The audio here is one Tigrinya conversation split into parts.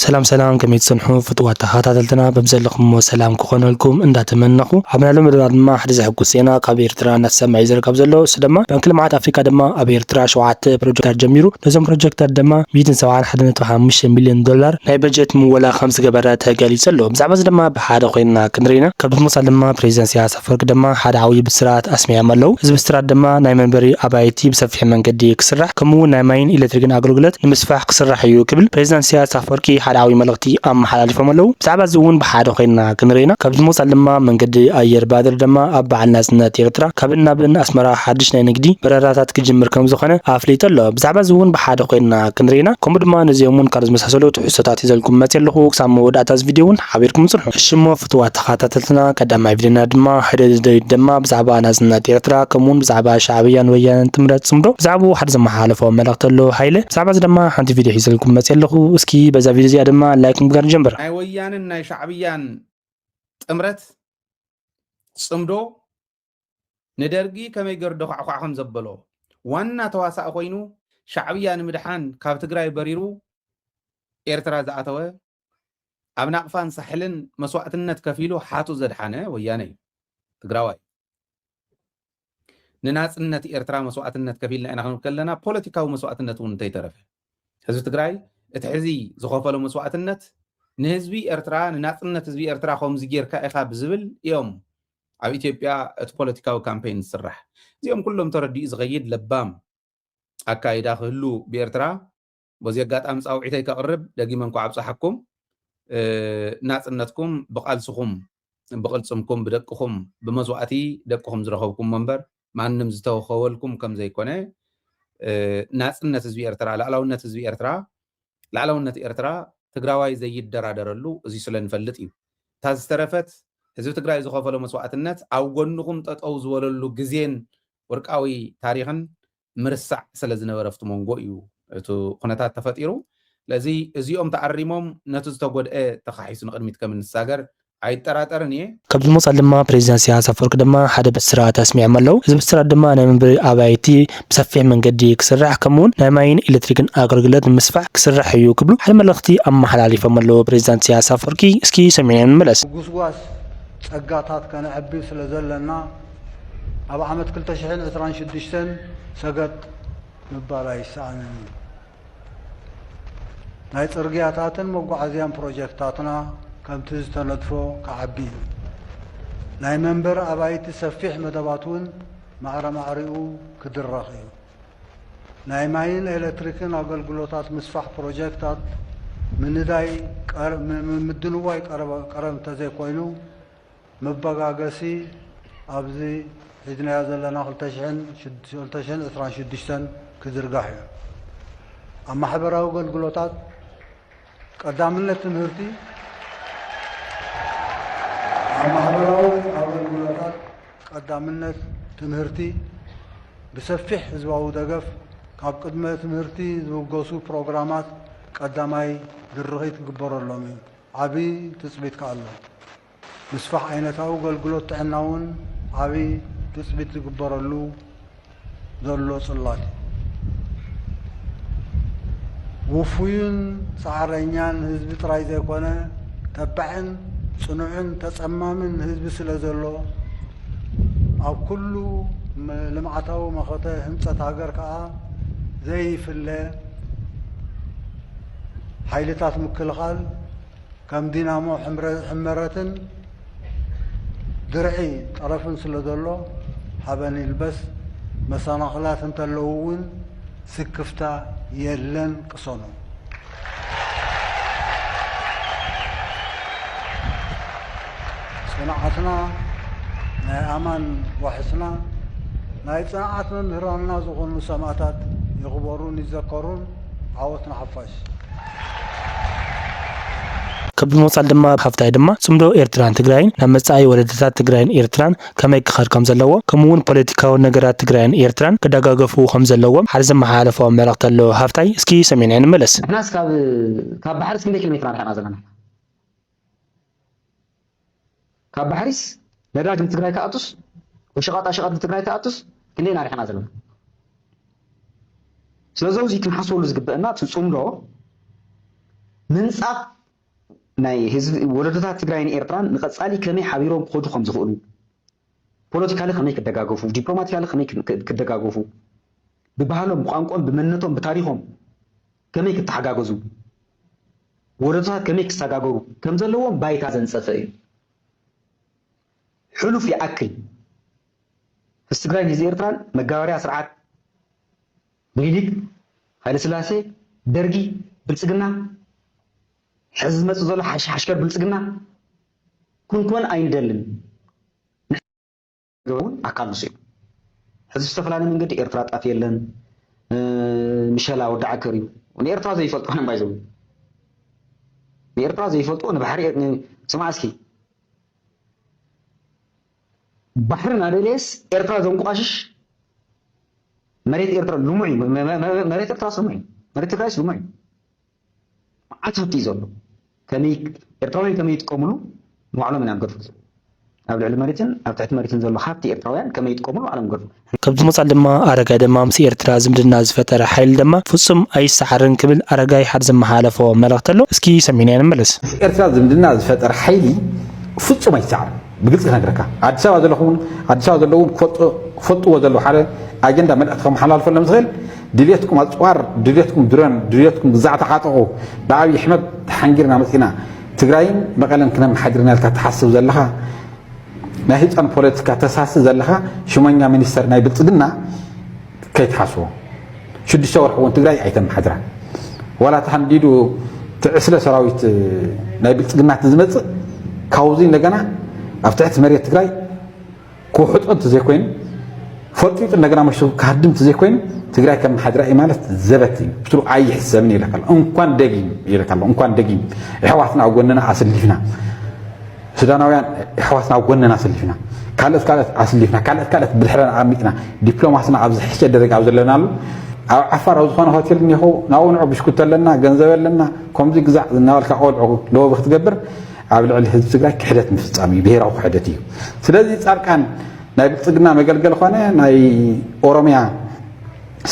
سلام سلام كم يتصنحوا فطوات تخاتلتنا بمزلكم سلام كخون لكم إن تمنخوا عملنا لهم بدر ما حد يحكوا سينا كبير ترى نسمع يزرق قبزلو سدما بنكل معات أفريقيا دما أبير ترى شوعات بروجكت جميرو لازم بروجكت دما 175 مليون دولار هاي بجت مو ولا 5 جبرات هقالي سلو بزعبز دما بحدا قينا كنرينا قبل مصال دما بريزنسيا سفرك دما حدا عوي بسرات أسمع ملو إذا بسرات دما نايمن بري أبايتي بسفح من قدي كسرح كمو نايمين إلى ترجن أقولقلت نمسفح كسرح يوكبل بريزنسيا سفركي حداوي ملغتي أم حلالفهم لو بزعبة زون بحادو خينا كنرينا قبل موصل لما من قد أير بادر دما أبع الناس نتيرترا قبلنا بن أسمرا حدشنا نجدي برارات كجمر كم زخنة عفليت الله بزعبة زون بحادو خينا كنرينا كم بدما نزيومون كارز مسحسلو تحسطات يزلكم متيلخو سامو وداتاز فيديون حبيركم صرحو الشمو فتوات خاتتلنا قدام فيديونا دما حدد دما بزعبة ناس نتيرترا كمون بزعبة شعبيا ويان تمرت صمدو بزعبو حد زما حالفو ملغتلو حيله بزعبة دما حنتي فيديو يزلكم متيلخو اسكي بزا فيديو زيادة ما لايك مقار جنبر ناي ويان ناي شعبيان تمرت صمدو ندرجي كما يقردو خم زبلو وانا تواسع خوينو شعبيان مدحان كاب تግራይ بريرو ኤርትራ زعتوه ابنا قفان سحلن مسوعتنت كفيلو حاتو زدحانه ويانه تግራዋይ نناصنت ኤርትራ مسوعتنت كفيلنا انا كنكلنا ፖለቲካዊ مسوعتنت ون تيترف ህዝቢ ትግራይ እቲ ሕዚ ዝኸፈሎ መስዋዕትነት ንህዝቢ ኤርትራ ንናጽነት ህዝቢ ኤርትራ ከምዚ ጌርካ ኢኻ ብዝብል እዮም ኣብ ኢትዮጵያ እቲ ፖለቲካዊ ካምፔይን ዝስራሕ እዚኦም ኩሎም ተረዲኡ ዝኸይድ ለባም ኣካይዳ ክህሉ ብኤርትራ በዚ ኣጋጣሚ ፃውዒተይ ከቕርብ ደጊመ እንኳ ኣብፅሓኩም ናጽነትኩም ብቓልስኹም ብቕልፅምኩም ብደቅኹም ብመስዋዕቲ ደቅኹም ዝረኸብኩም መንበር ማንም ዝተወኸወልኩም ከም ዘይኮነ ናጽነት ህዝቢ ኤርትራ ላዕላውነት ኤርትራ ትግራዋይ ዘይደራደረሉ እዚ ስለንፈልጥ እዩ ታዝ ተረፈት ህዝቢ ትግራይ ዝኸፈሎ መስዋዕትነት ኣብ ጎንኹም ጠጠው ዝበለሉ ግዜን ወርቃዊ ታሪኽን ምርሳዕ ስለ ዝነበረ ፍቲ መንጎ እዩ እቲ ኩነታት ተፈጢሩ ለዚ እዚኦም ተዓሪሞም ነቲ ዝተጎድአ ተኻሒሱ ንቅድሚት ከም እንሳገር አይጠራጠርን እየ قبل موصل لما بريزنسيا سفرك دما حدا بسرعة تسمع ملو إذا بسرعة دما أنا من بري أبايتي بسفح من قدي كسرح كمون نايمين إلكتريكن أقرقلت مسفح كسرح يو كبلو حدا ملغتي أما حلالي فملو بريزنسيا سفركي اسكي سمعين ملس قوسواس ጸጋታት ከነዕቢ ስለ ዘለና ኣብ ዓመት 2026 ሰገጥ ምባል ኣይሰኣንን ናይ ጽርግያታትን መጓዓዝያን ፕሮጀክታትና ከምቲ ዝተነድፎ ከዓቢ ናይ መንበር ኣባይቲ ሰፊሕ መደባትን ማዕረማዕሪኡ ክድረኽ እዩ ናይ ማይን ኤሌክትሪክን ኣገልግሎታት ምስፋሕ ፕሮጀክታት ምንዳይ ምድንዋይ ቀረብ እንተዘይኮይኑ መበጋገሲ ኣብዚ ሒዝናዮ ዘለና 2026 ክዝርጋሕ እዩ ኣብ ማሕበራዊ ኣገልግሎታት ቀዳምነት ትምህርቲ ቀዳምነት ትምህርቲ ብሰፊሕ ህዝባዊ ደገፍ ካብ ቅድመ ትምህርቲ ዝውገሱ ፕሮግራማት ቀዳማይ ድርኺት ክግበረሎም እዩ ዓብዪ ትፅቢት ከኣሎ ምስፋሕ ዓይነታዊ ኣገልግሎት ጥዕናውን ዓብዪ ትፅቢት ዝግበረሉ ዘሎ ጽላት ውፉይን ፃዕረኛን ህዝቢ ጥራይ ዘይኮነ ተባዕን ጽኑዕን ተጸማምን ህዝቢ ስለ ዘሎ ኣብ ኩሉ ልምዓታዊ መኸተ ህንፀት ሃገር ከዓ ዘይፍለ ሓይልታት ምክልኻል ከም ዲናሞ ሕመረትን ድርዒ ጠረፍን ስለ ዘሎ ሃበን ይልበስ መሰናኽላት እንተለዉ እውን ስክፍታ የለን ቅሶኑ ጽንዓትና ናይ ኣማን ዋሕስና ናይ ጽንዓት መምህራንና ዝኾኑ ሰማዕታት ይኽበሩን ይዘከሩን ዓወትና ሓፋሽ قبل موصل دما هفتاي دما صمدو ኤርትራን ትግራይን ናብ መጻኢ ወለደታት ትግራይን ኤርትራን ከመይ ክኸድ ከም ዘለዎ ከምኡውን ፖለቲካዊ ነገራት ትግራይን ኤርትራን ክደጋገፉ ከም ዘለዎም ሓደ ዘመሓላለፎም መልእኽቲ ኣሎ ሃፍታይ እስኪ ሰሚዕና ንመለስ ናስ ካብ ባሕሪስ ክንደይ ኪሎ ሜትር ኣርሒና ዘለና ካብ ባሕሪስ ነዳጅ ትግራይ ከኣቱስ ወሸቐጣ ሸቐጥ ትግራይ ከኣቱስ ክንደይ ኣርሒና ዘለና ስለዚ እዚ ክንሓስበሉ ዝግበአና ጽምዶ منصف ናይ ህዝቢ ወለዶታት ትግራይን ኤርትራን ንቀጻሊ ከመይ ሓቢሮም ክኸዱ ከም ዝኽእሉ ፖለቲካሊ ከመይ ክደጋገፉ ዲፕሎማቲካሊ ከመይ ክደጋገፉ ብባህሎም ብቋንቋም ብመንነቶም ብታሪኾም ከመይ ክተሓጋገዙ ወለዶታት ከመይ ክሰጋገሩ ከም ዘለዎም ባይታ ዘንጸፈ እዩ ሕሉፍ ይኣክል ህዝቢ ትግራይ ህዝቢ ኤርትራን መጋባርያ ስርዓት ምኒልክ ሃይለስላሴ ደርጊ ብልጽግና حزب مصدر حشكر بلصقنا كون አይንደልን ገውን አካል ነው ህዝብ ተፈላኒ መንገድ ኤርትራ ጣፍ የለን ምሸላ ወዳዕ ከሪም ወኤርትራ ዘይፈልጡ አነ ባይዘው ኤርትራ ዘይፈልጡ ንባህሪ ስማስኪ ባህርና ደሌስ ኤርትራ ዘንቋሽሽ መሬት ኤርትራ ሉሙይ መሬት ኤርትራ ሰሙይ መሬት ትግራይ ሰሙይ አታቲ ዘሎ ከመይ ኤርትራውያን ከመይ ይጥቀሙሉ ንባዕሎም ኢና ንገርፉ ኣብ ልዕሊ መሬትን ኣብ ትሕቲ መሬትን ዘሎ ሃብቲ ኤርትራውያን ከመይ ይጥቀሙሉ ንባዕሎም ንገርፉ ከብዚ መጻል ድማ ኣረጋይ ድማ ምስ ኤርትራ ዝምድና ዝፈጠረ ሓይል ድማ ፍጹም ኣይሰሓርን ክብል ኣረጋይ ሓደ ዘመሓላለፎ መልእኽቲ ኣሎ እስኪ ሰሚዕና ንመለስ ኤርትራ ዝምድና ዝፈጠረ ሓይሊ ፍጹም ኣይሰሓርን ብግልጽ ክነግረካ ኣዲስ ኣበባ ዘለኹም ኣዲስ ኣበባ ዘለውን ክፈልጥዎ ዘሎ ሓደ ኣጀንዳ መልእኽቲ ከመሓላልፈሎም ዝኽእል ድልየትኩም ኣፅዋር ድልየትኩም ድሮን ድልየትኩም ግዛዕ ተሓጠቑ ብኣብይ ኣሕመድ ተሓንጊርና መፂና ትግራይን መቐለን ክነመሓድርና ኢልካ ትሓስብ ዘለኻ ናይ ህፃን ፖለቲካ ተሳስብ ዘለኻ ሽመኛ ሚኒስተር ናይ ብልፅግና ከይትሓስቦ 6 ወርሒ እውን ትግራይ ኣይተመሓድራ ወላ ተሓንዲዱ ትዕስለ ሰራዊት ናይ ብልፅግና ዝመፅእ ካብዚ እንደገና ኣብ ትሕቲ መሬት ትግራይ ክውሕጦ እንተዘይኮይኑ ፈልጢጡ እንደገና መሽቱ ካህድም እንተዘይኮይኑ ትግራይ ከም ሓድራ ማለት ዘበት እዩ ብትሩ ኣይሕሰብን ይለካል እንኳን ደጊም ይለካል እንኳን ደጊም ሕዋትና ጎነና ኣስሊፍና ሱዳናውያን ሕዋትና ጎነና ኣስሊፍና ካልኦት ኣስሊፍና ካልኦት ብድሕረና ኣርሚጥና ዲፕሎማስና ኣብ ዝሕሸ ደረጃ ኣብ ዘለና ኣሎ ኣብ ዓፋር ኣብ ዝኾነ ሆቴል እኒሆ ናብኡ ንዑ ብሽኩት ኣለና ገንዘብ ኣለና ከምዚ ግዛዕ ዝናበልካ ቆልዑ ለወብ ክትገብር ኣብ ልዕሊ ህዝቢ ትግራይ ክሕደት ምፍጻም እዩ ብሄራዊ ክሕደት እዩ ስለዚ ጻድቃን ናይ ብልጽግና መገልገል ኾነ ናይ ኦሮሚያ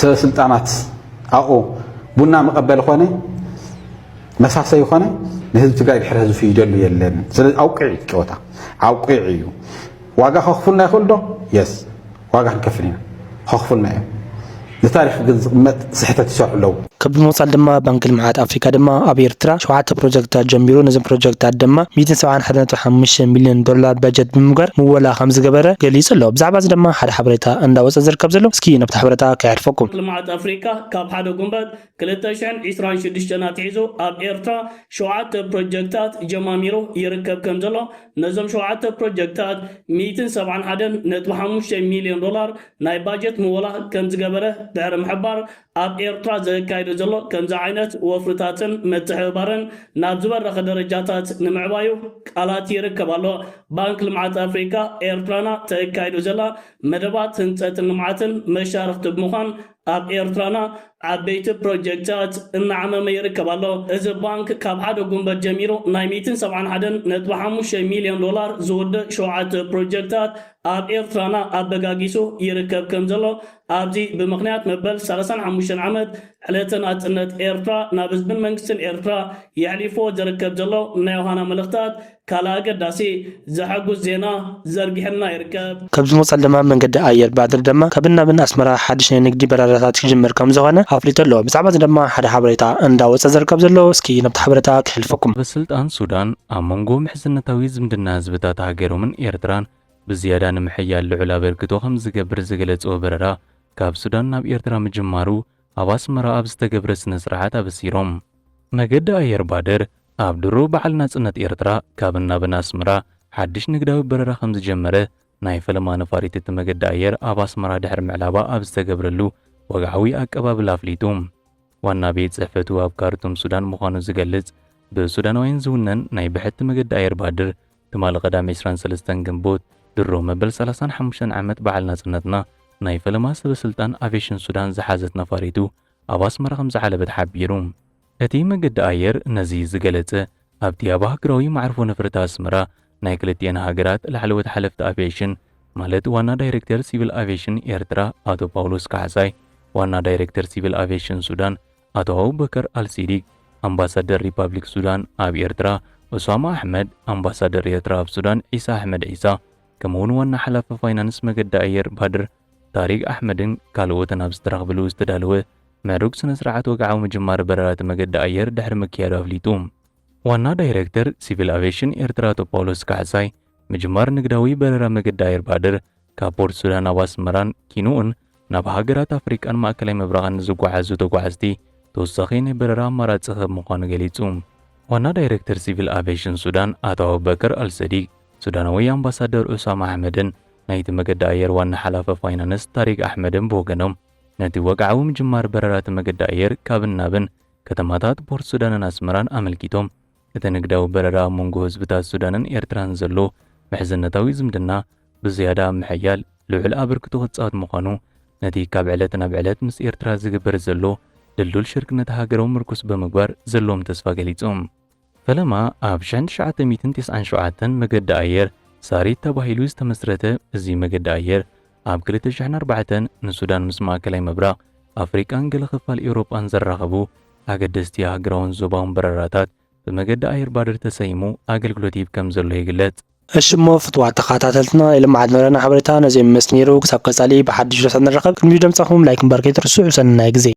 ሰበስልጣናት ኣብኡ ቡና መቐበል ኾነ መሳሰይ ኾነ ንህዝቢ ትግራይ ድሕሪ ህዝቢ ይደሉ የለን ስለዚ ኣውቂዕ ጨወታ ኣውቂዕ እዩ ዋጋ ከኽፍልና ይኽእል ዶ የስ ዋጋ ክንከፍል ኢና ከኽፍልና እዮም ንታሪክ ግን ዝቕመጥ ስሕተት ይሰርሑ ኣለዉ ከብዚ መጻል ድማ ባንኪ ልምዓት ኣፍሪካ ድማ ኣብ ኤርትራ 7 ፕሮጀክታት ጀሚሩ ነዞም ፕሮጀክታት ድማ 171.5 ሚልዮን ዶላር በጀት ብምግባር ምወላ ከም ዝገበረ ገሊጹ ኣሎ ብዛዕባ እዚ ድማ ሓደ ሓበሬታ እንዳወፀ ዝርከብ ዘሎ እስኪ ነብቲ ሓበሬታ ከይሕልፈኩም ልምዓት ኣፍሪካ ካብ ሓደ ጉንበት 2026 ኣትሒዙ ኣብ ኤርትራ 7 ፕሮጀክታት ጀማሚሩ ይርከብ ከም ዘሎ ነዞም 7 ፕሮጀክታት 171.5 ሚልዮን ዶላር ናይ ባጀት ምወላ ከም ዝገበረ ድሕሪ ምሕባር ኣብ ኤርትራ ዘካይዱ ዘሎ ከምዚ ዓይነት ወፍርታትን ምትሕብባርን ናብ ዝበረኸ ደረጃታት ንምዕባዩ ቃላት ይርከብ ኣሎ ባንኪ ልምዓት ኣፍሪካ ኤርትራና ተካይዱ ዘላ መደባት ህንፀትን ልምዓትን መሻርክቲ ብምዃን ኣብ ኤርትራና ዓበይቲ ፕሮጀክታት እናዓመመ ይርከብ ኣሎ እዚ ባንክ ካብ ሓደ ጉንበት ጀሚሩ ናይ 171.5 ሚልዮን ዶላር ዝውድእ 7 ፕሮጀክታት ኣብ ኤርትራና ኣበጋጊሱ ይርከብ ከም ዘሎ ኣብዚ ብምኽንያት መበል 35 ዓመት ዕለተ ናጽነት ኤርትራ ናብ ህዝብን መንግስትን ኤርትራ የሕሊፎ ዝርከብ ዘሎ ናይ ዮሃና መልእኽታት ካልእ ኣገዳሲ ዘሐጉስ ዜና ዘርጊሕና ይርከብ ከብዚ መጻል ድማ መንገዲ ኣየር ባድር ድማ ካብን ናብን ኣስመራ ሓድሽ ናይ ንግዲ በረራታት ክጅምር ከም ዝኾነ ኣፍሊጡ ኣሎ ብዛዕባ እዚ ድማ ሓደ ሓበሬታ እንዳወፀ ዝርከብ ዘሎ እስኪ ነብቲ ሓበሬታ ክሕልፈኩም በስልጣን ሱዳን ኣብ መንጎ ምሕዝነታዊ ዝምድና ህዝብታት ሃገሮምን ኤርትራን ብዝያዳ ንምሕያል ልዑል ኣበርክቶ ከም ዝገብር ዝገለጸ በረራ ካብ ሱዳን ናብ ኤርትራ ምጅማሩ ኣብ ኣስመራ ኣብ ዝተገብረ ስነ ስርዓት ኣበሲሮም መገዲ ኣየር ባድር ኣብ ድሮ በዓል ናጽነት ኤርትራ ካብን ናብን ኣስመራ ሓድሽ ንግዳዊ በረራ ከም ዝጀመረ ናይ ፈለማ ነፋሪት እቲ መገዲ ኣየር ኣብ ኣስመራ ድሕሪ ምዕላባ ኣብ ዝተገብረሉ ወግዓዊ ኣቀባብላ ኣፍሊጡ ዋና ቤት ጽሕፈቱ ኣብ ካርቱም ሱዳን ምዃኑ ዝገልጽ ብሱዳናውያን ዝውነን ናይ ብሕቲ መገዲ ኣየር ባድር ትማሊ ቀዳሚ 23 ግንቦት ድሮ መበል 35 ዓመት በዓል ናጽነትና ናይ ፈለማ ሰበስልጣን ኣቪዬሽን ሱዳን ዝሓዘት ነፋሪቱ ኣብ ኣስመራ ከም ዝዓለበት ሓቢሩ እቲ መገዲ ኣየር ነዚ ዝገለጸ ኣብቲ ኣብ ሃገራዊ ማዕርፎ ነፈርቲ ኣስመራ ናይ ክልቲአን ሃገራት ላዕለዎት ሓለፍቲ ኣቪዬሽን ማለት ዋና ዳይሬክተር ሲቪል ኣቪዬሽን ኤርትራ ኣቶ ጳውሎስ ካሕሳይ ዋና ዳይሬክተር ሲቪል ኣቪዬሽን ሱዳን ኣቶ አቡበከር አልሲዲቅ ኣምባሳደር ሪፓብሊክ ሱዳን ኣብ ኤርትራ ኡሳማ ኣሕመድ፣ ኣምባሳደር ኤርትራ ኣብ ሱዳን ዒሳ ኣሕመድ ዒሳ፣ ከምኡውን ዋና ሓላፊ ፋይናንስ መገዲ ኣየር ባድር ታሪክ ኣሕመድን ካልኦትን ኣብ ዝተረኽብሉ ዝተዳለወ ምዕሩግ ስነ ስርዓት ወግዓዊ ምጅማር በረራት መገዲ ኣየር ድሕሪ ምክያዱ ኣፍሊጡ። ዋና ዳይሬክተር ሲቪል አቪዬሽን ኤርትራ አቶ ጳውሎስ ካሕሳይ ምጅማር ንግዳዊ በረራ መገዲ ኣየር ባድር ካብ ፖርት ሱዳን ኣብ ኣስመራን ኪኑኡን ናብ ሃገራት ኣፍሪቃን ማእከላይ ምብራቕን ዝጓዓዙ ተጓዓዝቲ ተወሳኺ ናይ በረራ ኣማራፂ ከም ምዃኑ ገሊጹ። ዋና ዳይሬክተር ሲቪል አቪዬሽን ሱዳን አቶ አቡበከር አልሰዲቅ ሱዳናዊ ኣምባሳደር ኡሳማ ኣሕመድን ናይቲ መገዲ ኣየር ዋና ሓላፊ ፋይናንስ ታሪክ ኣሕመድን ብወገኖም ነቲ ወግዓዊ ምጅማር በረራት መገዲ ኣየር ካብን ናብን ከተማታት ፖርት ሱዳንን ኣስመራን ኣመልኪቶም እቲ ንግዳዊ በረራ መንጎ ህዝብታት ሱዳንን ኤርትራን ዘሎ ምሕዝነታዊ ዝምድና ብዝያዳ ምሕያል ልዑል ኣበርክቶ ክጻወት ምዃኑ ነቲ ካብ ዕለት ናብ ዕለት ምስ ኤርትራ ዝግበር ዘሎ ድልዱል ሽርክነት ሃገራዊ ምርኩስ ብምግባር ዘለዎም ተስፋ ገሊጾም። ፈለማ ኣብ 1997 መገዲ ኣየር ሳሪት ተባሂሉ ዝተመስረተ እዚ መገዲ ኣየር ኣብ 2004 ንሱዳን ምስ ማእከላይ ምብራቕ ኣፍሪቃን ገለ ክፋል ኤውሮጳን ዘራኸቡ ኣገደስቲ ሃገራውን ዞባውን በረራታት ብመገዲ ኣየር ባድር ተሰይሙ ኣገልግሎት ይህብ ከም ዘሎ ይግለጽ። እሺ እሞ ፍትዋት ተኸታተልትና ኢልማዓድ ነበረና ሓበሬታ ነዚ ምስ ነይሩ ክሳብ ቀጻሊ ብሓድሽ ርዕስ ንረኸብ። ቅድሚ ደምጻኹም ላይክ ምባር ከይትርሱ። ሰናይ ግዜ